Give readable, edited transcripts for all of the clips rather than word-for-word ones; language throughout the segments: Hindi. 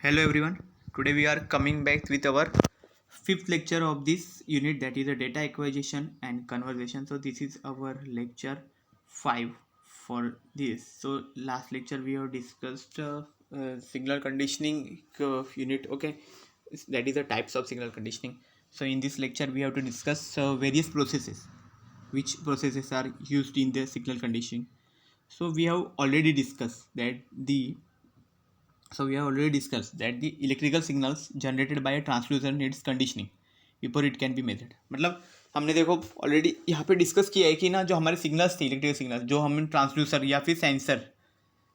Hello everyone. Today we are coming back with our fifth lecture of this unit, that is a data acquisition and conversation. So this is our lecture 5 for this. So last lecture we have discussed signal conditioning unit. Okay, that is the types of signal conditioning. So in this lecture we have to discuss various processes, which processes are used in the signal conditioning. So we have already discussed that we have already discussed that the electrical signals generated by a transducer needs conditioning before it can be measured. मतलब हमने देखो ऑलरेडी यहाँ पे डिस्कस किया है कि ना जो हमारे सिग्नल्स थे, इलेक्ट्रिकल सिग्नल्स जो हम ट्रांसड्यूसर या फिर सेंसर,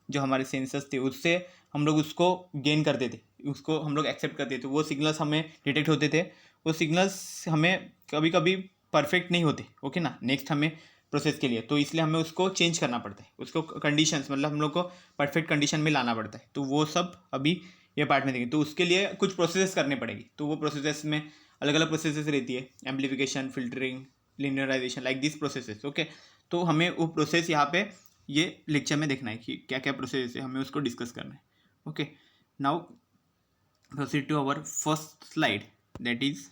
जो हमारे सेंसर्स थे उससे हम लोग उसको गेन करते थे, उसको हम लोग एक्सेप्ट करते थे, वो सिग्नल्स हमें डिटेक्ट होते थे। वो सिग्नल्स हमें कभी कभी परफेक्ट नहीं होते, ओके ना, नेक्स्ट हमें प्रोसेस के लिए, तो इसलिए हमें उसको चेंज करना पड़ता है, उसको कंडीशंस मतलब हम लोग को परफेक्ट कंडीशन में लाना पड़ता है। तो वो सब अभी ये पार्ट में देखेंगे। तो उसके लिए कुछ प्रोसेस करने पड़ेगी, तो वो प्रोसेसेस में अलग अलग प्रोसेसेस रहती है, amplification, filtering, linearization, like this processes. Okay, तो हमें वो प्रोसेस यहाँ पे ये लेक्चर में देखना है कि क्या क्या प्रोसेस है, हमें उसको डिस्कस करना है। Okay, now proceed to our first slide, that is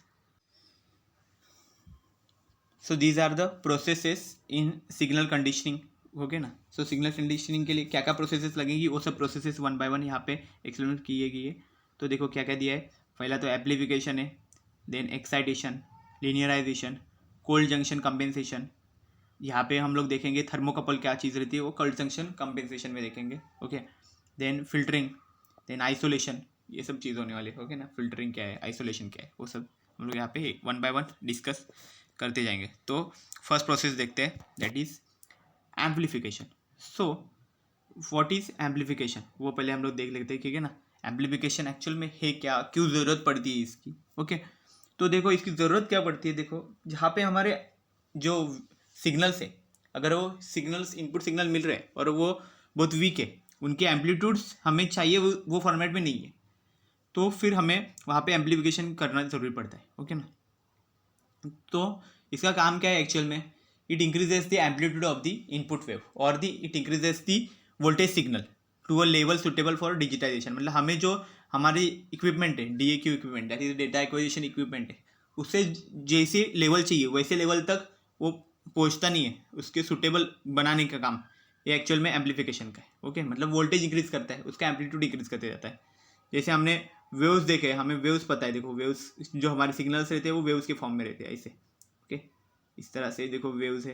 so these are the processes in signal conditioning. Okay ना, सो सिग्नल कंडीशनिंग के लिए क्या क्या प्रोसेसेस लगेंगी वो सब प्रोसेसेस वन बाय वन यहाँ पे एक्सप्लेन किए गए। तो देखो क्या क्या दिया है। पहला तो एम्प्लीफिकेशन है, then excitation, linearization, cold junction compensation. यहाँ पे हम लोग देखेंगे थर्मोकपल क्या चीज़ रहती है, वो कोल्ड जंक्शन कंपेंसेशन में देखेंगे। Okay, then filtering, then isolation, ये सब चीज़ होने वाली है। ओके ना, फिल्टरिंग क्या है, आइसोलेशन क्या है, वो सब हम लोग यहाँ पे वन बाय वन डिस्कस करते जाएंगे। तो फर्स्ट प्रोसेस देखते हैं, that is amplification. So what is amplification, वो पहले हम लोग देख लेते हैं, ठीक है ना। एम्प्लीफिकेशन एक्चुअल में है क्या, क्यों ज़रूरत पड़ती है इसकी। ओके, तो देखो इसकी ज़रूरत क्या पड़ती है। देखो जहाँ पे हमारे जो सिग्नल्स है, अगर वो सिग्नल्स इनपुट सिग्नल मिल रहे हैं और वो बहुत वीक है, उनके एम्पलीट्यूड्स हमें चाहिए वो फॉर्मेट में नहीं है, तो फिर हमें वहाँ पे एम्प्लीफिकेशन करना ज़रूरी पड़ता है। ओके ना, तो इसका काम क्या है एक्चुअल में, it increases the amplitude of the input wave और the it increases the voltage signal to a level suitable for digitization. मतलब हमें जो हमारी इक्विपमेंट है, DAQ equipment, that is data acquisition equipment है, उससे जैसे लेवल चाहिए वैसे लेवल तक वो पहुंचता नहीं है, उसके सुटेबल बनाने का काम ये एक्चुअल में एम्प्लीफिकेशन का है। ओके, मतलब वोल्टेज इंक्रीज करता है, उसका एम्पलीट्यूड इंक्रीज करते जाता है। जैसे हमने वेव्स देखे, हमें वेव्स पता है, देखो वेव्स जो हमारे सिग्नल्स रहते हैं वो वेव्स के फॉर्म में रहते हैं ऐसे। ओके, इस तरह से देखो वेव्स है।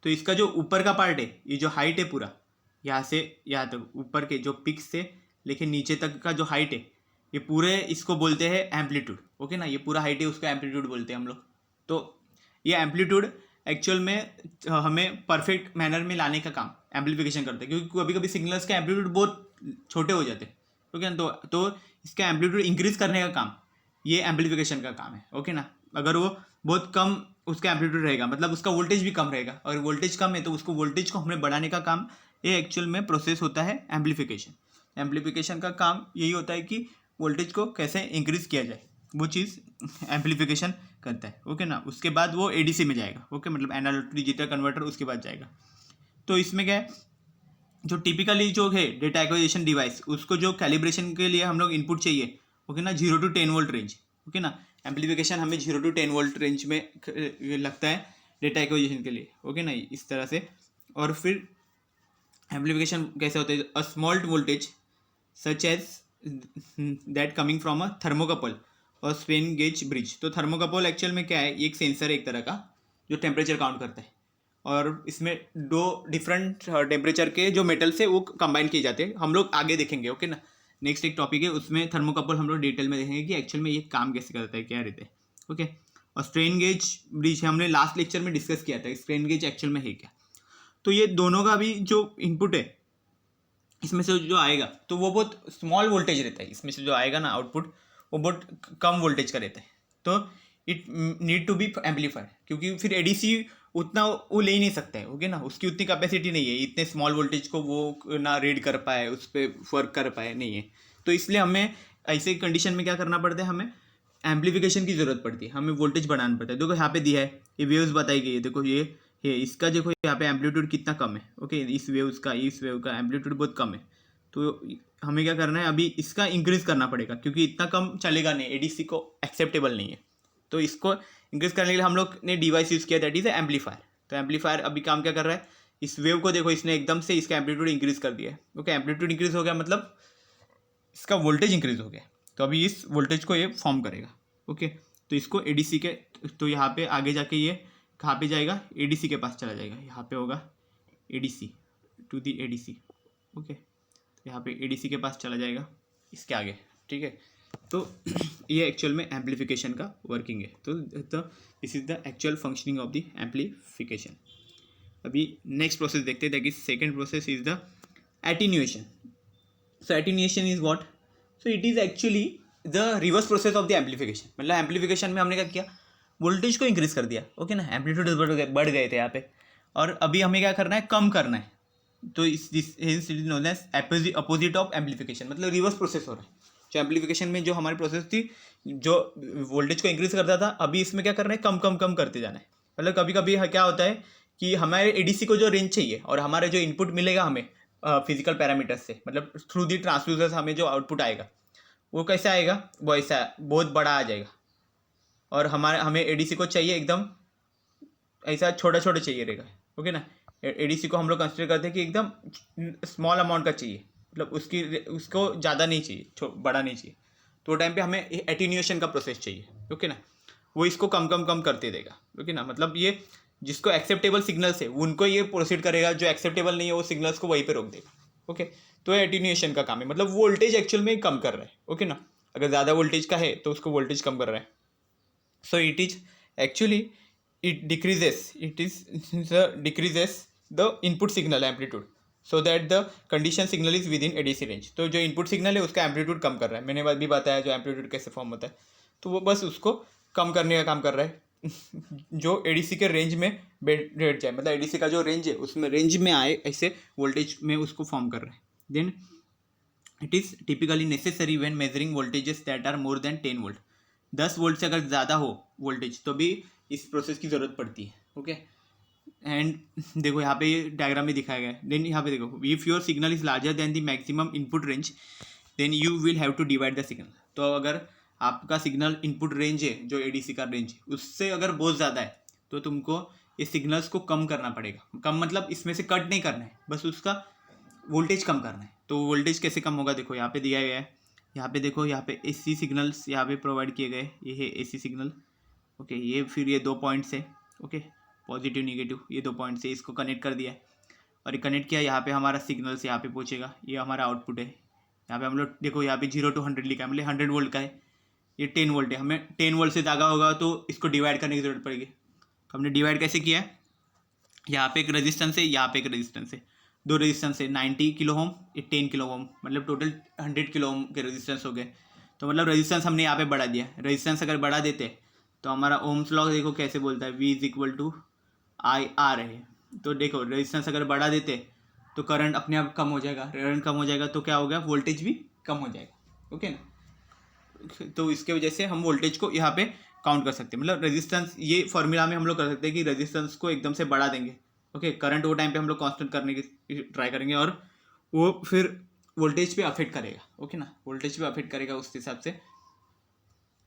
तो इसका जो ऊपर का पार्ट है, ये जो हाइट है पूरा, यहाँ से यहाँ तक ऊपर के जो पिक्स से लेके नीचे तक का जो हाइट है, ये पूरे इसको बोलते हैं एम्पलीट्यूड। ओके ना, ये पूरा हाइट है, उसको एम्पलीट्यूड बोलते हैं हम लोग। तो ये एम्पलीट्यूड एक्चुअल में हमें परफेक्ट मैनर में लाने का काम एम्प्लीफिकेशन करता है, क्योंकि कभी कभी सिग्नल्स के एम्पलीट्यूड बहुत छोटे हो जाते हैं। ओके ना, तो इसका एम्पलीट्यूड इंक्रीज करने का काम ये एम्प्लीफिकेशन का काम है। ओके ना, अगर वो बहुत कम उसका एम्पलीट्यूड रहेगा, मतलब उसका वोल्टेज भी कम रहेगा, और वोल्टेज कम है तो उसको वोल्टेज को हमें बढ़ाने का काम ये एक्चुअल में प्रोसेस होता है एम्प्लीफिकेशन। एम्प्लीफिकेशन का काम यही होता है कि वोल्टेज को कैसे इंक्रीज किया जाए, वो चीज़ एम्प्लीफिकेशन करता है। ओके ना, उसके बाद वो ADC में जाएगा। ओके, मतलब एनालॉग टू डिजिटल कन्वर्टर, उसके बाद जाएगा। तो इसमें क्या है, जो टिपिकली जो है डेटा एक्विजिशन डिवाइस, उसको जो कैलिब्रेशन के लिए हम लोग इनपुट चाहिए, ओके ना, 0 to 10 वोल्ट रेंज। ओके ना, एम्प्लीफिकेशन हमें 0 to 10 वोल्ट रेंज में लगता है डेटा एक्विजिशन के लिए। ओके ना, इस तरह से। और फिर एम्प्लीफिकेशन कैसे होता है, a small voltage such as that coming from a thermocouple और स्ट्रेन गेज ब्रिज। तो थर्मोकपल एक्चुअल में क्या है, एक सेंसर है एक तरह का जो टेम्परेचर काउंट करता है, और इसमें दो डिफरेंट टेम्परेचर के जो मेटल्स है वो कंबाइन किए जाते हैं, हम लोग आगे देखेंगे। ओके ना, नेक्स्ट एक टॉपिक है उसमें थर्मोकपल हम लोग डिटेल में देखेंगे कि एक्चुअल में ये काम कैसे करता है, क्या रहता है। ओके, और स्ट्रेन गेज ब्रिज हमने लास्ट लेक्चर में डिस्कस किया था, स्ट्रेन गेज एक्चुअल में है क्या। तो ये दोनों का भी जो इनपुट है, इसमें से जो आएगा तो वो बहुत स्मॉल वोल्टेज रहता है, इसमें से जो आएगा ना आउटपुट वो बहुत कम वोल्टेज का रहता है। तो it need to be amplified, क्योंकि फिर ADC उतना वो ले ही नहीं सकता है। ओके ना, उसकी उतनी कैपेसिटी नहीं है, इतने स्मॉल वोल्टेज को वो ना रीड कर पाए, उस पर वर्क कर पाए, नहीं है। तो इसलिए हमें ऐसे कंडीशन में क्या करना पड़ता है, हमें एम्प्लीफिकेशन की ज़रूरत पड़ती है, हमें वोल्टेज बढ़ाना पड़ता है। देखो यहाँ पे दिया है, ये वेव्स बताई गई है, देखो ये इसका देखो यहाँ पे एम्पलीट्यूड कितना कम है। ओके, इस वेव का एम्पलीट्यूड बहुत कम है, तो हमें क्या करना है, अभी इसका इंक्रीज़ करना पड़ेगा क्योंकि इतना कम चलेगा नहीं, एडीसी को एक्सेप्टेबल नहीं है। तो इसको इंक्रीज़ करने के लिए हम लोग ने डिवाइस यूज़ किया, दैट इज़ एम्पलीफायर। तो एम्पलीफायर अभी काम क्या कर रहा है, इस वेव को देखो, इसने एकदम से इसका एम्पलीट्यूड इंक्रीज़ कर दिया है। ओके, एम्पलीट्यूड इंक्रीज़ हो गया मतलब इसका वोल्टेज इंक्रीज़ हो गया, तो अभी इस वोल्टेज को ये फॉर्म करेगा। ओके, तो इसको एडीसी के, तो यहाँ पे आगे जाके ये कहाँ पे जाएगा, एडीसी के पास चला जाएगा। यहाँ पे होगा ADC, to the ADC. Okay, यहाँ पे एडीसी के पास चला जाएगा इसके आगे, ठीक है। तो ये एक्चुअल में एम्पलीफिकेशन का वर्किंग है। तो this is the actual functioning of the amplification. अभी नेक्स्ट प्रोसेस देखते हैं, that is second process is the attenuation. So attenuation is what, so it is actually the reverse process of the amplification. मतलब एम्पलीफिकेशन में हमने क्या किया, वोल्टेज को इंक्रीज कर दिया। ओके ना, एम्पलीट्यूड बढ़ गए थे यहाँ पे, और अभी हमें क्या करना है, कम करना है। तो इस is known as opposite of amplification, मतलब रिवर्स प्रोसेस हो रहा है। जो एम्पलीफिकेशन में जो हमारी प्रोसेस थी, जो वोल्टेज को इंक्रीज करता था, अभी इसमें क्या करना है, कम कम कम करते जाना है। मतलब कभी कभी क्या होता है कि हमारे एडीसी को जो रेंज चाहिए और हमारे जो इनपुट मिलेगा हमें फिजिकल पैरामीटर्स से, मतलब थ्रू दी ट्रांसड्यूसर्स हमें जो आउटपुट आएगा वो कैसे आएगा, वो ऐसा बहुत बड़ा आ जाएगा। और हमें एडीसी को चाहिए एकदम ऐसा छोटा छोटा चाहिए रहेगा। ओके ना, एडीसी को हम लोग कंसिडर करते हैं कि एकदम स्मॉल अमाउंट का चाहिए, मतलब उसको ज़्यादा नहीं चाहिए, बड़ा नहीं चाहिए। तो टाइम पे हमें एटीन्यूएशन का प्रोसेस चाहिए। ओके ना, वो इसको कम कम कम करते देगा। ओके ना, मतलब ये जिसको एक्सेप्टेबल सिग्नल्स है उनको ये प्रोसीड करेगा, जो एक्सेप्टेबल नहीं है वो सिग्नल्स को वहीं पे रोक देगा। ओके, तो एटीन्यूएशन का काम है, मतलब वोल्टेज एक्चुअल में कम कर रहा है। ओके ना, अगर ज़्यादा वोल्टेज का है तो उसको वोल्टेज कम कर रहा है। So it is actually it decreases the input signal amplitude so that the condition signal is within ADC range। तो जो input signal है उसका एम्पलीट्यूड कम कर रहा है। मैंने भी बताया जो एम्पलीट्यूड कैसे फॉर्म होता है, तो वो बस उसको कम करने का काम कर रहा है जो एडीसी के रेंज में बैठ जाए, मतलब एडीसी का जो रेंज है उसमें रेंज में आए, ऐसे वोल्टेज में उसको फॉर्म कर रहा है। Then it is typically necessary when measuring voltages that are more than 10 volt. 10 volt से अगर ज़्यादा हो वोल्टेज तो भी इस प्रोसेस की ज़रूरत पड़ती है। ओके, एंड देखो यहाँ पे ये डायग्राम में दिखाया गया है। देन यहाँ पे देखो, if your signal is larger than the maximum input range then you will have to divide the signal. तो अगर आपका सिग्नल इनपुट रेंज है, जो एडीसी का रेंज है, उससे अगर बहुत ज़्यादा है तो तुमको ये सिग्नल्स को कम करना पड़ेगा। कम मतलब इसमें से कट नहीं करना है, बस उसका वोल्टेज कम करना है। तो वोल्टेज कैसे कम होगा, देखो यहाँ पे दिया गया है। यहाँ पे देखो, यहाँ पे एसी सिग्नल्स यहाँ पे प्रोवाइड किए गए, ये है एसी सिग्नल। ओके, ये फिर ये 2 पॉइंट्स है। ओके, पॉजिटिव निगेटिव, ये 2 पॉइंट्स है, इसको कनेक्ट कर दिया है और ये कनेक्ट किया। यहाँ पे हमारा सिग्नल्स यहाँ पे पहुँचेगा, ये हमारा आउटपुट है। यहाँ पे हम लोग देखो, यहाँ पे 0 to 100 लिखा है, मतलब 100 वोल्ट का है। ये 10 वोल्ट है, हमें 10 वोल्ट से ज़्यादा होगा तो इसको डिवाइड करने की ज़रूरत पड़ेगी। तो हमने डिवाइड कैसे किया है, यहाँ पे एक रेजिस्टेंस है, यहाँ पे एक रेजिस्टेंस है, 2 रेजिस्टेंस है, 90 किलो ओम, ये 10 किलो ओम, मतलब टोटल 100 किलो ओम के रेजिस्टेंस हो गए। तो मतलब रेजिस्टेंस हमने यहाँ पे बढ़ा दिया। रेजिस्टेंस अगर बढ़ा देते तो हमारा ओम्स लॉ देखो कैसे बोलता है, V = IR है। तो देखो, रेजिस्टेंस अगर बढ़ा देते तो करंट अपने आप कम हो जाएगा, करंट कम हो जाएगा तो क्या हो गया, वोल्टेज भी कम हो जाएगा। ओके ना, तो इसके वजह से हम वोल्टेज को यहाँ पे काउंट कर सकते हैं। मतलब रेजिस्टेंस, ये फॉर्मूला में हम लोग कर सकते हैं कि रेजिस्टेंस को एकदम से बढ़ा देंगे। ओके, करंट वो टाइम पे हम लोग कांस्टेंट करने की ट्राई करेंगे और वो फिर वोल्टेज पे अफेक्ट करेगा। ओके ना, वोल्टेज पे अफेक्ट करेगा उस हिसाब से,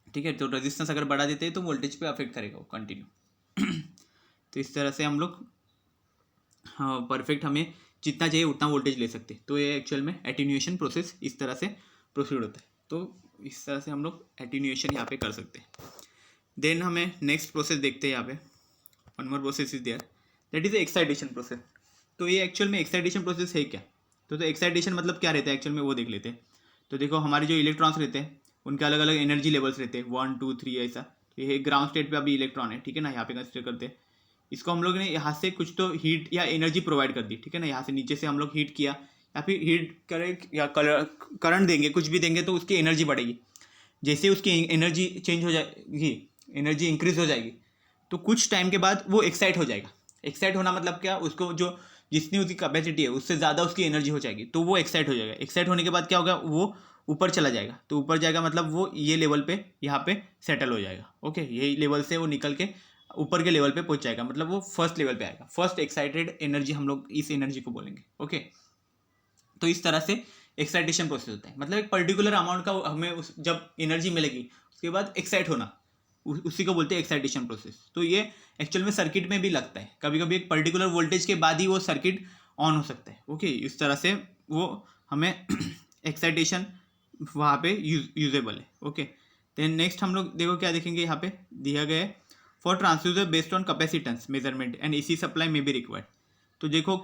ठीक है। तो रेजिस्टेंस अगर बढ़ा देते हैं तो वोल्टेज पे अफेक्ट करेगा वो कंटिन्यू। तो इस तरह से हम लोग परफेक्ट हमें जितना चाहिए उतना वोल्टेज ले सकते हैं। तो ये एक्चुअल में एटीन्यूएशन प्रोसेस इस तरह से प्रोसीड होता है। तो इस तरह से हम लोग एटीन्यूएशन यहाँ पे कर सकते हैं। देन हमें नेक्स्ट प्रोसेस देखते हैं। यहाँ पे one more process is there, that is excitation process. तो ये एक्चुअल में एक्साइटेशन प्रोसेस है क्या, तो एक्साइटेशन मतलब क्या रहता है एक्चुअल में, वो देख लेते हैं। तो देखो, हमारे जो इलेक्ट्रॉन्स रहते हैं उनके अलग अलग एनर्जी लेवल्स रहते हैं, 1 2 3 ऐसा। तो ये ग्राउंड स्टेट पे अभी इलेक्ट्रॉन है, ठीक है ना, यहाँ पे कंसिडर करते हैं। इसको हम लोग ने यहाँ से कुछ तो हीट या एनर्जी प्रोवाइड कर दी, ठीक है ना। यहाँ से नीचे से हम लोग हीट किया या फिर हीट करें या करंट देंगे, कुछ भी देंगे तो उसकी एनर्जी बढ़ेगी। जैसे उसकी एनर्जी चेंज हो जाएगी, एनर्जी इंक्रीज हो जाएगी, तो कुछ टाइम के बाद वो एक्साइट हो जाएगा। एक्साइट होना मतलब क्या, उसको जो जितनी उसकी कैपेसिटी है उससे ज़्यादा उसकी एनर्जी हो जाएगी, तो वो एक्साइट हो जाएगा। एक्साइट होने के बाद क्या होगा, वो ऊपर चला जाएगा। तो ऊपर जाएगा मतलब वो ये लेवल पे यहाँ पे सेटल हो जाएगा। ओके, यही लेवल से वो निकल के ऊपर के लेवल पे पहुँच जाएगा, मतलब वो फर्स्ट लेवल पे आएगा। फर्स्ट एक्साइटेड एनर्जी हम लोग इस एनर्जी को बोलेंगे। ओके, तो इस तरह से एक्साइटेशन प्रोसेस होता है। मतलब एक पर्टिकुलर अमाउंट का हमें जब एनर्जी मिलेगी उसके बाद एक्साइट होना, उसी को बोलते हैं एक्साइटेशन प्रोसेस। तो ये एक्चुअल में सर्किट में भी लगता है, कभी कभी एक पर्टिकुलर वोल्टेज के बाद ही वो सर्किट ऑन हो सकता है। ओके, इस तरह से वो हमें एक्साइटेशन वहाँ पे यूजेबल है। ओके, देन नेक्स्ट हम लोग देखो क्या देखेंगे, यहाँ पे दिया गया है for transducer based on capacitance measurement and AC supply में भी रिक्वायर्ड। तो देखो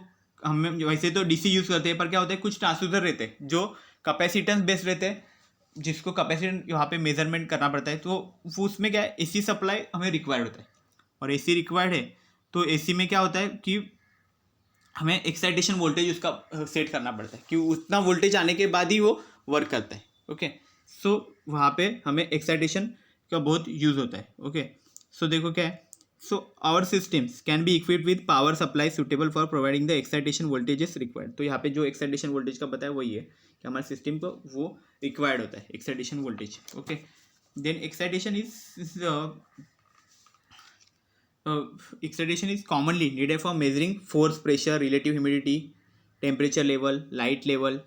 हम वैसे तो डीसी यूज़ करते हैं, पर क्या होता है कुछ ट्रांसड्यूसर रहते हैं जो कैपेसिटेंस बेस्ड रहते हैं, जिसको कैपेसिटेंस यहाँ पे मेजरमेंट करना पड़ता है। तो वो उसमें क्या है एसी सप्लाई हमें रिक्वायर्ड होता है, और एसी रिक्वायर्ड है तो एसी में क्या होता है कि हमें एक्साइटेशन वोल्टेज उसका सेट करना पड़ता है कि उतना वोल्टेज आने के बाद ही वो वर्क करता है। ओके, सो वहाँ पे हमें एक्साइटेशन का बहुत यूज़ होता है। ओके, सो देखो क्या है, so our systems can be equipped with power supply suitable for providing the excitation voltages required. तो यहाँ पे जो एक्साइटेशन वोल्टेज का बताया वही है कि हमारे सिस्टम को वो रिक्वायर्ड होता है excitation voltage. Okay, then excitation is commonly needed for measuring force, pressure, relative humidity, temperature level, light level,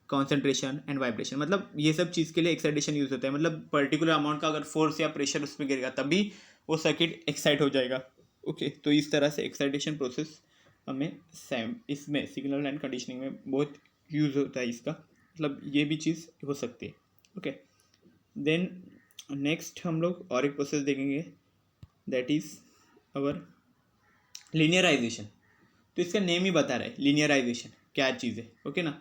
concentration and vibration। मतलब ये सब चीज़ के लिए एक्साइटेशन यूज़ होता है। मतलब पर्टिकुलर अमाउंट का अगर फोर्स या प्रेशर उसमें गिरेगा तभी वो सर्किट एक्साइट हो जाएगा। ओके, तो इस तरह से एक्साइटेशन प्रोसेस हमें इसमें सिग्नल एंड कंडीशनिंग में बहुत यूज़ होता है इसका। मतलब ये भी चीज़ हो सकती है। ओके, देन नेक्स्ट हम लोग और एक प्रोसेस देखेंगे, दैट इज़ अवर लीनियराइजेशन। तो इसका नेम ही बता रहा है लीनियराइजेशन क्या चीज़ है। ओके ना,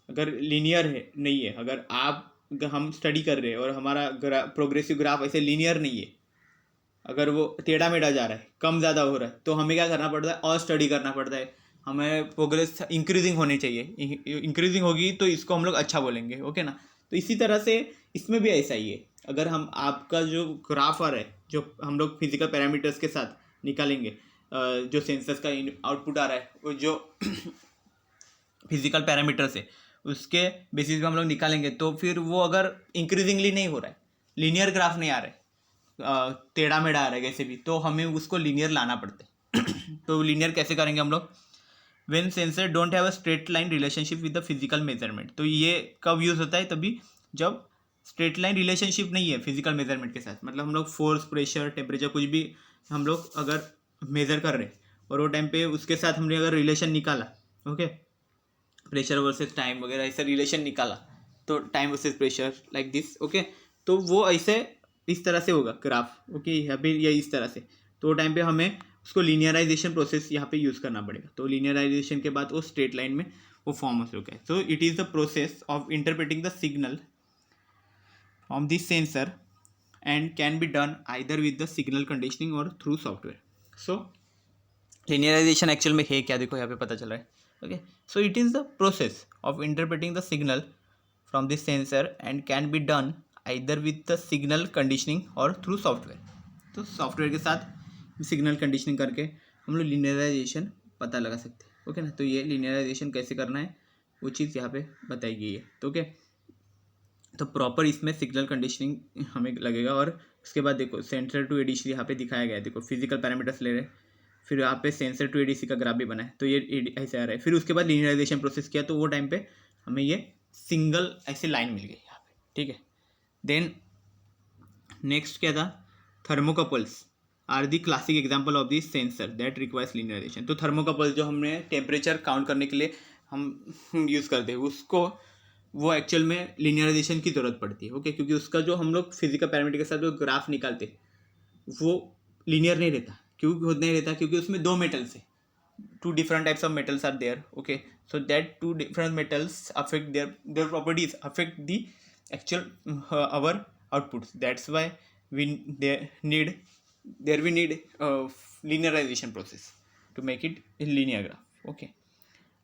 अगर लीनियर है नहीं है, अगर हम स्टडी कर रहे हैं और हमारा प्रोग्रेसिव ग्राफ ऐसे लीनियर नहीं है, अगर वो टेढ़ा मेढ़ा जा रहा है, कम ज़्यादा हो रहा है, तो हमें क्या करना पड़ता है और स्टडी करना पड़ता है। हमें प्रोग्रेस इंक्रीजिंग होनी चाहिए, इंक्रीजिंग होगी तो इसको हम लोग अच्छा बोलेंगे। ओके ना, तो इसी तरह से इसमें भी ऐसा ही है। अगर हम आपका जो ग्राफ आ रहा है जो हम लोग फिजिकल पैरामीटर्स के साथ निकालेंगे, जो सेंसर्स का आउटपुट आ रहा है वो जो फिजिकल पैरामीटर्स है उसके बेसिस पे हम लोग निकालेंगे, तो फिर वो अगर इंक्रीजिंगली नहीं हो रहा है, लीनियर ग्राफ नहीं आ रहा है, टेढ़ा मेढ़ा आ रहा है कैसे भी, तो हमें उसको लीनियर लाना पड़ता है। तो लीनियर कैसे करेंगे हम लोग, when sensor don't have a straight line relationship with the physical measurement. तो ये कब यूज़ होता है, तभी जब स्ट्रेट लाइन रिलेशनशिप नहीं है फिजिकल मेजरमेंट के साथ। मतलब हम लोग फोर्स, प्रेशर, टेम्परेचर कुछ भी हम लोग अगर मेज़र कर रहे हैं और वो टाइम पे उसके साथ हमने अगर रिलेशन निकाला, ओके, प्रेशर वर्सेस टाइम वगैरह ऐसा रिलेशन निकाला, तो time versus pressure like this. Okay, तो वो ऐसे इस तरह से होगा ग्राफ। ओके, यहाँ पे या इस तरह से, तो वो टाइम पे हमें उसको लीनियराइजेशन प्रोसेस यहाँ पे यूज़ करना पड़ेगा। तो लीनियराइजेशन के बाद वो स्ट्रेट लाइन में वो फॉर्म हो चुका है। So it is the process of interpreting the signal from this sensor and can be done either with the signal conditioning or through software. So linearization actual में है क्या, देखो यहाँ पे पता चल रहा है। Okay, so it is the process of interpreting the signal from this sensor and can be done either with the signal conditioning और थ्रू सॉफ्टवेयर। तो सॉफ्टवेयर के साथ सिग्नल कंडीशनिंग करके हम लोग लिनियराइजेशन पता लगा सकते हैं। ओके ना, तो ये लिनियराइजेशन कैसे करना है वो चीज़ यहाँ पे बताई गई है। तो ओके, तो प्रॉपर इसमें सिग्नल कंडीशनिंग हमें लगेगा। और उसके बाद देखो सेंसर टू एडीसी यहाँ पे दिखाया गया है। देखो फिजिकल पैरामीटर्स ले रहे हैं, फिर यहाँ पे सेंसर टू एडीसी का ग्राफ भी बना है, तो ये ऐसे आ रहा है। फिर उसके बाद लीनियराइजेशन प्रोसेस किया, तो वो टाइम पे हमें ये सिंगल ऐसे लाइन मिल गई यहाँ पे। ठीक है, देन नेक्स्ट क्या था, thermocouples are the classic example of this sensor that requires linearization. तो थर्मोकपल्स जो हमने टेम्परेचर काउंट करने के लिए हम यूज़ करते हैं, उसको वो एक्चुअल में लीनियराइजेशन की ज़रूरत पड़ती है। ओके, क्योंकि उसका जो हम लोग फिजिकल पैरामीटर के साथ जो ग्राफ निकालते वो लीनियर नहीं रहता। क्यों नहीं रहता, क्योंकि उसमें दो मेटल्स है, two different types of metals are there. Okay, so that two different metals affect their properties affect the actual our outputs. That's why we need linearization process to make it in linear graph. Okay,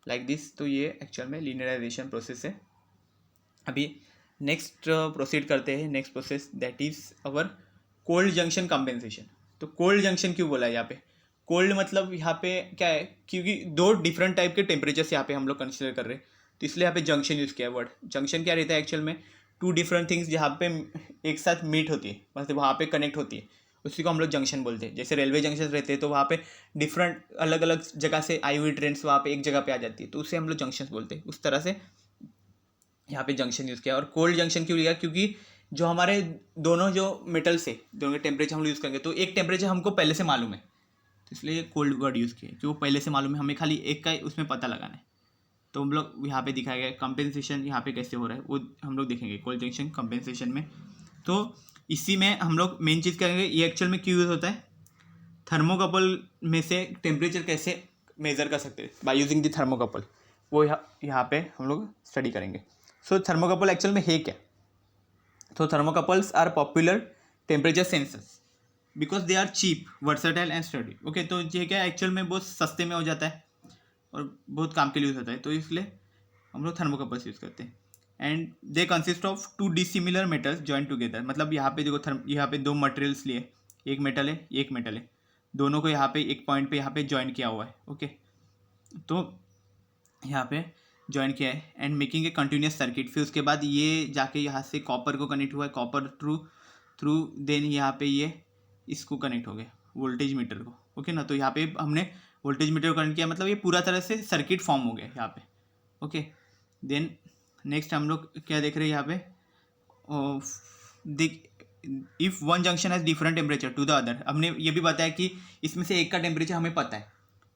like this। तो ये एक्चुअल में linearization process है। अभी नेक्स्ट प्रोसीड करते हैं, next process that is our cold junction compensation. तो कोल्ड जंक्शन क्यों बोला है यहाँ पे, कोल्ड मतलब यहाँ पे क्या है, क्योंकि दो डिफरेंट टाइप के टेम्परेचर्स यहाँ पे हम लोग कंसिडर कर रहे हैं, तो इसलिए यहाँ पे जंक्शन यूज़ किया है वर्ड। जंक्शन क्या रहता है एक्चुअल में, टू डिफरेंट थिंग्स जहाँ पे एक साथ मीट होती है, मतलब वहाँ पे कनेक्ट होती है, उसी को हम लोग जंक्शन बोलते हैं। जैसे रेलवे जंक्शन रहते हैं तो वहाँ पे डिफरेंट अलग अलग जगह से आई हुई ट्रेन्स वहाँ पे एक जगह पे आ जाती है, तो उसे हम लोग जंक्शन बोलते हैं। उस तरह से यहाँ पे जंक्शन यूज़ किया। और कोल्ड जंक्शन क्यों लिया, क्योंकि जो हमारे दोनों जो मेटल से दोनों के टेम्परेचर हम लोग यूज़ करेंगे तो एक टेम्परेचर हमको पहले से मालूम है, तो इसलिए कोल्ड वर्ड यूज़ किया कि वो पहले से मालूम है, हमें खाली एक का उसमें पता लगाना है। तो हम लोग यहाँ पे दिखाया गया कंपेंसेशन यहाँ पे कैसे हो रहा है वो हम लोग देखेंगे कोल्ड जंक्शन कंपेंसेशन में। तो इसी में हम लोग मेन चीज़ करेंगे, ये एक्चुअल में क्यों यूज़ होता है, थर्मोकपल में से टेम्परेचर कैसे मेज़र कर सकते हैं बाय यूजिंग द थर्मोकपल, वो यहाँ पे हम लोग स्टडी करेंगे। सो थर्मोकपल एक्चुअल में है क्या, तो thermocouples are popular temperature sensors because they are cheap versatile and study. Okay, तो ये क्या एक्चुअल में बहुत सस्ते में हो जाता है और बहुत काम के लिए यूज़ होता है, तो इसलिए हम लोग थर्मोकपल्स यूज़ करते हैं। And they consist of to dissimilar metals join together, मतलब यहाँ पे देखो यहाँ पे दो मटेरियल्स लिए, एक मेटल है एक मेटल है, दोनों को यहाँ पे एक पॉइंट पे यहाँ पे ज्वाइन किया हुआ है। ओके, तो यहाँ पे ज्वाइन किया है and making a continuous circuit. फिर उसके बाद ये जाके यहाँ से कॉपर को कनेक्ट हुआ है, कॉपर थ्रू देन यहाँ पे ये इसको कनेक्ट हो गया वोल्टेज मीटर को। ओके ना, तो यहाँ पे हमने वोल्टेज मीटर को कनेक्ट किया, मतलब ये पूरा तरह से सर्किट फॉर्म हो गया यहाँ पे। ओके, देन नेक्स्ट हम लोग क्या देख रहे हैं यहाँ पे, if one junction has different temperature to the other, हमने ये भी बताया कि इसमें से एक का टेम्परेचर हमें पता है,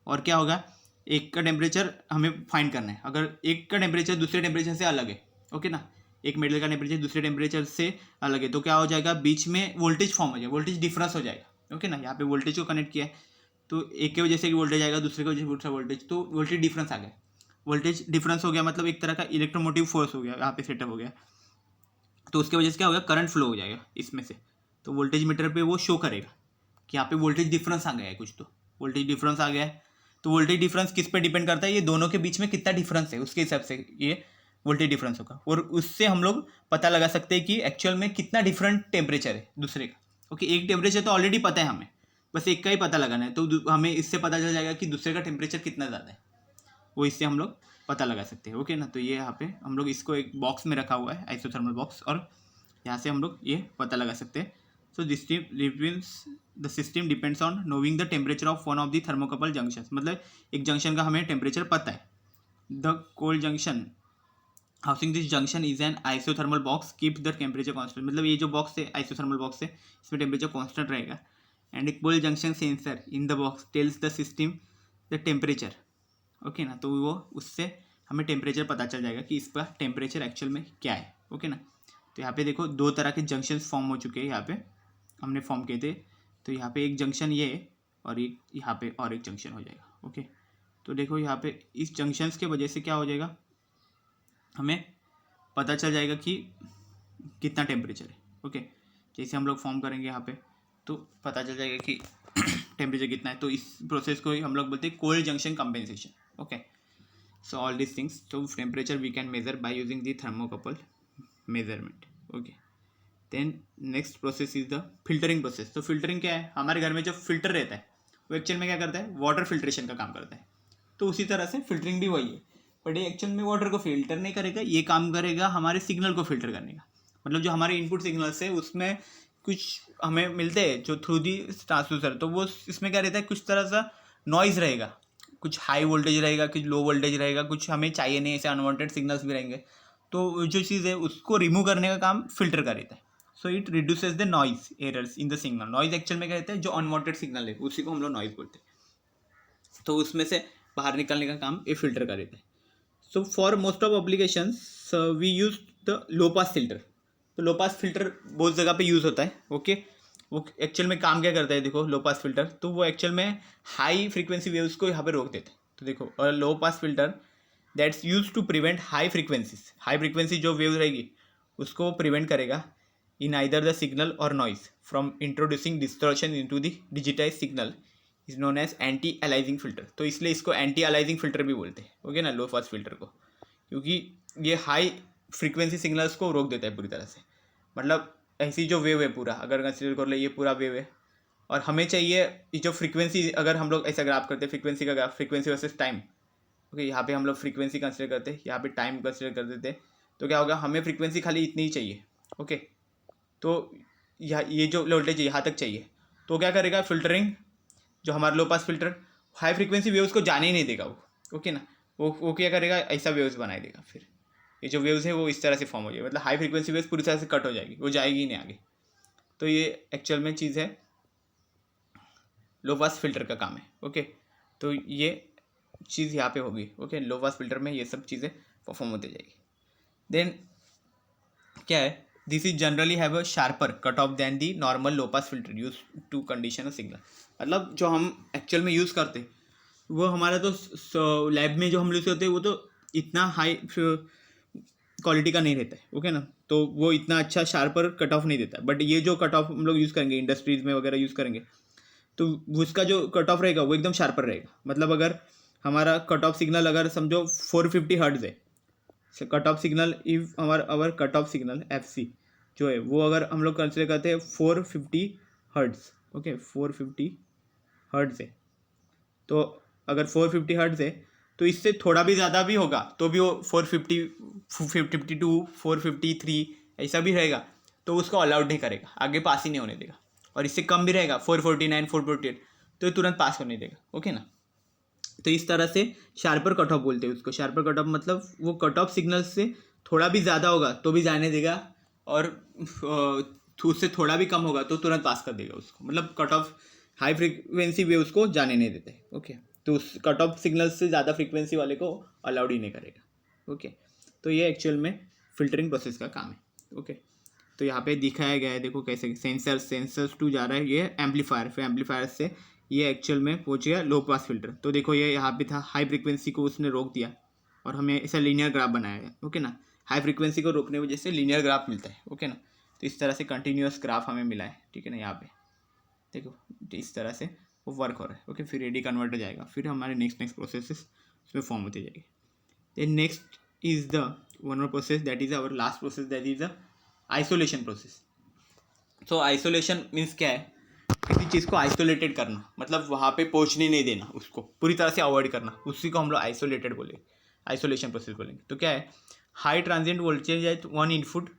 और क्या होगा एक का टेम्परेचर हमें फाइंड करना है। अगर एक का टेम्परेचर दूसरे टेम्परेचर से अलग है, ओके ना, एक मेटल का टेम्परेचर दूसरे टेम्परेचर से अलग है, तो क्या हो जाएगा बीच में वोल्टेज फॉर्म हो जाएगा, वोल्टेज डिफरेंस हो जाएगा। ओके ना, यहाँ पे वोल्टेज को कनेक्ट किया है तो एक की वजह से वोल्टेज आएगा, दूसरे की वजह से दूसरा वोल्टेज, तो वोल्टेज डिफरेंस आ गया। वोल्टेज डिफरेंस हो गया मतलब एक तरह का इलेक्ट्रोमोटिव फोर्स हो गया, यहाँ पे सेटअप हो गया, तो उसके वजह से क्या होगा करंट फ्लो हो जाएगा इसमें से, तो वोल्टेज मीटर पे वो शो करेगा कि यहाँ पे वोल्टेज डिफरेंस आ गया है कुछ, तो वोल्टेज डिफरेंस आ गया है। तो वोल्टेज डिफरेंस किस पे डिपेंड करता है, ये दोनों के बीच में कितना डिफरेंस है उसके हिसाब से ये वोल्टेज डिफरेंस होगा, और उससे हम लोग पता लगा सकते हैं कि एक्चुअल में कितना डिफरेंट टेम्परेचर है दूसरे का। ओके, एक टेम्परेचर तो ऑलरेडी पता है हमें, बस एक का ही पता लगाना है, तो हमें इससे पता चल जाएगा कि दूसरे का टेम्परेचर कितना ज़्यादा है, वो इससे हम लोग पता लगा सकते हैं। ओके ना, तो ये यहाँ पे हम लोग इसको एक बॉक्स में रखा हुआ है आइसोथर्मल बॉक्स, और यहाँ से हम लोग ये पता लगा सकते हैं। So this the system depends on knowing the temperature of one of the thermocouple junction, मतलब एक जंक्शन का हमें टेम्परेचर पता है। The cold junction housing this junction is an isothermal box keep the temperature constant, मतलब ये जो बॉक्स है आइसोथर्मल बॉक्स है इसमें टेम्परेचर कॉन्स्टेंट रहेगा। And A cold junction sensor in the box tells the system the temperature. Okay ना, तो वो उससे हमें टेम्परेचर पता चल जाएगा कि इसका टेम्परेचर एक्चुअल में क्या है। ओके ना, तो यहाँ पे देखो दो तरह के जंक्शन फॉर्म हो चुके हैं, यहाँ पे हमने फॉर्म किए थे, तो यहाँ पे एक जंक्शन ये है और एक यहाँ पे और एक जंक्शन हो जाएगा। ओके, तो देखो यहाँ पे इस जंक्शंस के वजह से क्या हो जाएगा, हमें पता चल जाएगा कि कितना टेम्परेचर है। ओके, जैसे हम लोग फॉर्म करेंगे यहाँ पे तो पता चल जाएगा कि टेम्परेचर कितना है, तो इस प्रोसेस को ही हम लोग बोलते हैं cold junction compensation. Okay, so all these things, so temperature we can measure by using the thermocouple measurement. Okay, then next process is the filtering process। तो filtering क्या है, हमारे घर में जो फिल्टर रहता है वो एक्चुअल में क्या करता है, वाटर फिल्ट्रेशन का काम करता है, तो उसी तरह से फिल्टरिंग भी वही है, बट ये एक्चुअल में वाटर को फिल्टर नहीं करेगा, ये काम करेगा हमारे सिग्नल को फिल्टर करने का। मतलब जो हमारे इनपुट सिग्नल्स है उसमें कुछ हमें मिलते हैं जो थ्रू दी ट्रांसड्यूसर, तो वो इसमें क्या रहता है कुछ तरह सा नॉइज़ रहेगा, कुछ हाई वोल्टेज रहेगा, कुछ लो वोल्टेज रहेगा, कुछ हमें चाहिए नहीं ऐसे अनवांटेड सिग्नल्स भी रहेंगे, तो जो चीज़ है उसको रिमूव करने का काम फिल्टर का रहता है। So it reduces the noise errors in the signal. Noise actual में क्या रहता है, जो अनवांटेड सिग्नल है उसी को हम लोग नॉइज बोलते हैं, तो उसमें से बाहर निकलने का काम ये फिल्टर का रहता है। So for most of applications we use the low pass filter. तो लो पास फिल्टर बहुत जगह पे यूज़ होता है। ओके, वो एक्चुअल में काम क्या करता है, देखो लो पास फिल्टर, तो वो एक्चुअल में हाई फ्रीक्वेंसी वेव्स को यहाँ पे रोक देते हैं। तो देखो, और low pass filter that's use to prevent high frequencies, high frequency जो वेव रहेगी उसको प्रिवेंट करेगा इन आइदर द सिग्नल और noise from introducing distortion into the digitize signal is known as anti aliasing filter. तो इसलिए इसको एंटी अलाइजिंग फिल्टर भी बोलते हैं। ओके ना, लो पास फिल्टर को, क्योंकि ये हाई फ्रीक्वेंसी सिग्नल्स को रोक देता है पूरी तरह से। मतलब ऐसी जो वेव है पूरा अगर कंसिडर कर ले, ये पूरा वेव है और हमें चाहिए ये जो फ्रीक्वेंसी, अगर हम लोग ऐसा ग्राफ करते हैं फ्रीक्वेंसी का graph, frequency versus time. Okay, यहाँ पे हम लोग फ्रीक्वेंसी कंसिडर करते हैं, यहाँ पे टाइम कंसिडर कर देते हैं, तो क्या होगा हमें फ्रीक्वेंसी खाली इतनी ही चाहिए। ओके, तो ये जो वोल्टेज यहाँ तक चाहिए, तो क्या करेगा फिल्टरिंग, जो हमारा low pass filter high frequency waves को जाने ही नहीं देगा वो। ओके ना, वो क्या करेगा, ऐसा वेव्स बनाई देगा फिर। ये जो वेव्स है वो इस तरह से फॉर्म हो जाएगी, मतलब हाई फ्रीक्वेंसी वेव्स पूरी तरह से कट हो जाएगी, वो जाएगी ही नहीं आगे। तो ये एक्चुअल में चीज़ है, लो पास फिल्टर का काम है। ओके, तो ये चीज़ यहाँ पे होगी। ओके, लो पास फिल्टर में ये सब चीज़ें परफॉर्म होती जाएगी। देन क्या है, this is generally have a sharper cut off than the normal low pass filter use to condition a signal. मतलब जो हम एक्चुअल में यूज़ करते हैं वो हमारा तो लैब में जो हम यूज़ करते हैं वो तो इतना हाई क्वालिटी का नहीं रहता है। ओके ना, तो वो इतना अच्छा शार्पर कट ऑफ नहीं देता। बट ये जो कट ऑफ हम लोग यूज़ करेंगे इंडस्ट्रीज़ में वगैरह यूज़ करेंगे, तो उसका जो कट ऑफ रहेगा वो एकदम शार्पर रहेगा। मतलब अगर हमारा कट ऑफ सिग्नल अगर समझो 450 हर्ट्ज है, cut off signal if our cut off signal FC जो है वो अगर हम लोग कंसिडर करते हैं 450 हर्ट्ज। ओके, 450 हर्ट्ज है, तो अगर 450 हर्ट्ज है तो इससे थोड़ा भी ज़्यादा भी होगा तो भी वो 450 452 453 ऐसा भी रहेगा तो उसको अलाउड नहीं करेगा, आगे पास ही नहीं होने देगा। और इससे कम भी रहेगा 449 448 तो ये तुरंत पास होने देगा। ओके ना, तो इस तरह से शार्पर कट ऑफ बोलते हैं उसको। शार्पर कट ऑफ मतलब वो कट ऑफ सिग्नल से थोड़ा भी ज़्यादा होगा तो भी जाने देगा, और उससे थोड़ा भी कम होगा तो तुरंत पास कर देगा उसको। मतलब कट ऑफ हाई फ्रीक्वेंसी वे उसको जाने नहीं देते। ओके, तो उस कट ऑफ सिग्नल से ज़्यादा फ्रीक्वेंसी वाले को अलाउड ही नहीं करेगा। ओके, तो ये एक्चुअल में फिल्टरिंग प्रोसेस का काम है। ओके, तो यहाँ पे दिखाया गया है, देखो कैसे सेंसर्स टू जा रहा है ये एम्पलीफायर, फिर एम्पलीफायर से ये एक्चुअल में पहुंच गया लो पास फिल्टर। तो देखो ये यहाँ पे था, हाई फ्रीक्वेंसी को उसने रोक दिया और हमें ऐसा लीनियर ग्राफ बनाया है। ओके ना, हाई फ्रीक्वेंसी को रोकने की वजह से लीनियर ग्राफ मिलता है। ओके ना, तो इस तरह से कंटिन्यूस ग्राफ हमें मिला है। ठीक है ना, यहाँ पे देखो इस तरह से वो वर्क हो रहा है। ओके, फिर AD कन्वर्टर जाएगा, फिर हमारे नेक्स्ट प्रोसेस उसमें फॉर्म होती जाएगी। Then next is the one more process that is our last process, that is the isolation process. So isolation means क्या है, किसी चीज़ को आइसोलेटेड करना, मतलब वहाँ पे पहुँचने नहीं देना, उसको पूरी तरह से अवॉइड करना, उसी को हम लोग आइसोलेटेड बोलेंगे, आइसोलेशन प्रोसेस बोलेंगे। तो क्या है, high transient voltage at one input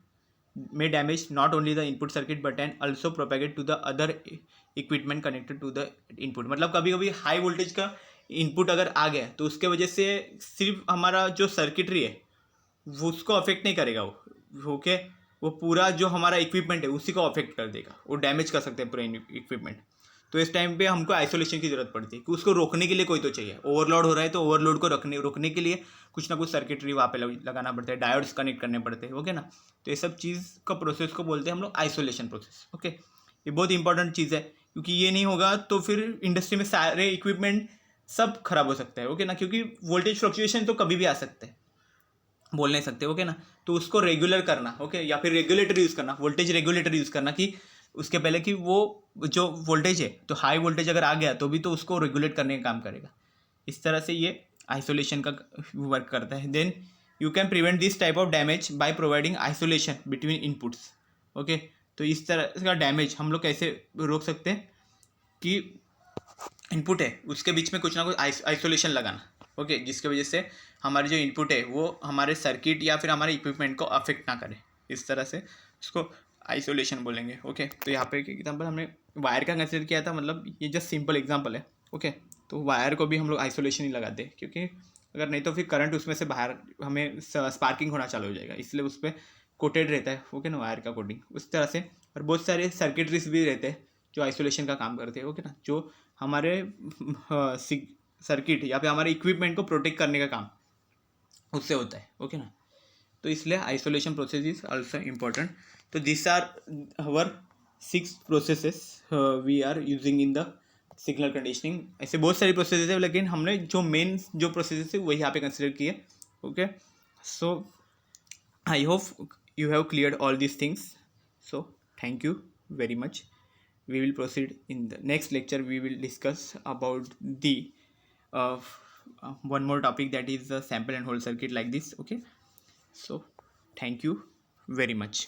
may damage not only the input circuit but and also propagate to the other equipment connected to the input। मतलब कभी कभी हाई वोल्टेज का इनपुट अगर आ गया तो उसके वजह से सिर्फ हमारा जो सर्किटरी है वो उसको अफेक्ट नहीं करेगा, वो ओके, वो पूरा जो हमारा इक्विपमेंट है उसी को अफेक्ट कर देगा, वो डैमेज कर सकते हैं पूरा इक्विपमेंट। तो इस टाइम पे हमको आइसोलेशन की ज़रूरत पड़ती है कि उसको रोकने के लिए कोई तो चाहिए। ओवरलोड हो रहा है तो ओवरलोड को रोकने के लिए कुछ ना कुछ सर्किटरी वहाँ पे लगाना पड़ता है, डायोड्स कनेक्ट करने पड़ते हैं। ओके ना, तो ये सब चीज़ का प्रोसेस को बोलते हैं हम लोग आइसोलेशन प्रोसेस। ओके, ये बहुत इंपॉर्टेंट चीज़ है क्योंकि ये नहीं होगा तो फिर इंडस्ट्री में सारे इक्विपमेंट सब खराब हो सकता है। ओके ना, क्योंकि वोल्टेज फ्लक्चुएशन तो कभी भी आ सकते हैं, बोल नहीं सकते। ओके ना, तो उसको रेगुलर करना, ओके, या फिर रेगुलेटर यूज़ करना, वोल्टेज रेगुलेटर यूज़ करना कि उसके पहले कि वो जो वोल्टेज है तो हाई वोल्टेज अगर आ गया तो भी तो उसको रेगुलेट करने का काम करेगा। इस तरह से ये आइसोलेशन का वर्क करता है। Then you can prevent this type of damage by providing isolation between inputs. Okay, तो इस तरह का डैमेज हम लोग कैसे रोक सकते हैं कि इनपुट है उसके बीच में कुछ ना कुछ आइसोलेशन लगाना। ओके, जिसकी वजह से हमारी जो इनपुट है वो हमारे सर्किट या फिर हमारे इक्विपमेंट को अफेक्ट ना करे। इस तरह से उसको आइसोलेशन बोलेंगे। ओके, तो यहाँ पे एक एग्जांपल हमने वायर का कंसिडर किया था, मतलब ये जस्ट सिंपल एग्जांपल है। ओके, तो वायर को भी हम लोग आइसोलेशन ही लगाते हैं क्योंकि अगर नहीं तो फिर करंट उसमें से बाहर हमें स्पार्किंग होना चालू हो जाएगा, इसलिए उस पर कोटेड रहता है। ओके ना, वायर का कोटिंग उस तरह से। और बहुत सारे सर्किटरीज भी रहते हैं जो आइसोलेशन का काम करते हैं। ओके ना, जो हमारे सर्किट या फिर हमारे इक्विपमेंट को प्रोटेक्ट करने का काम उससे होता है। ओके ना, तो इसलिए isolation process is also important. तो this are our 6 processes we are using in the signal conditioning. ऐसे बहुत सारी प्रोसेसेस है लेकिन हमने जो मेन जो प्रोसेसेस है वही यहाँ पे कंसिडर किए। Okay, so I hope you have cleared all these things, so thank you very much. We will proceed in the next lecture. We will discuss about the one more topic, that is the sample and hold circuit like this. Okay, so thank you very much.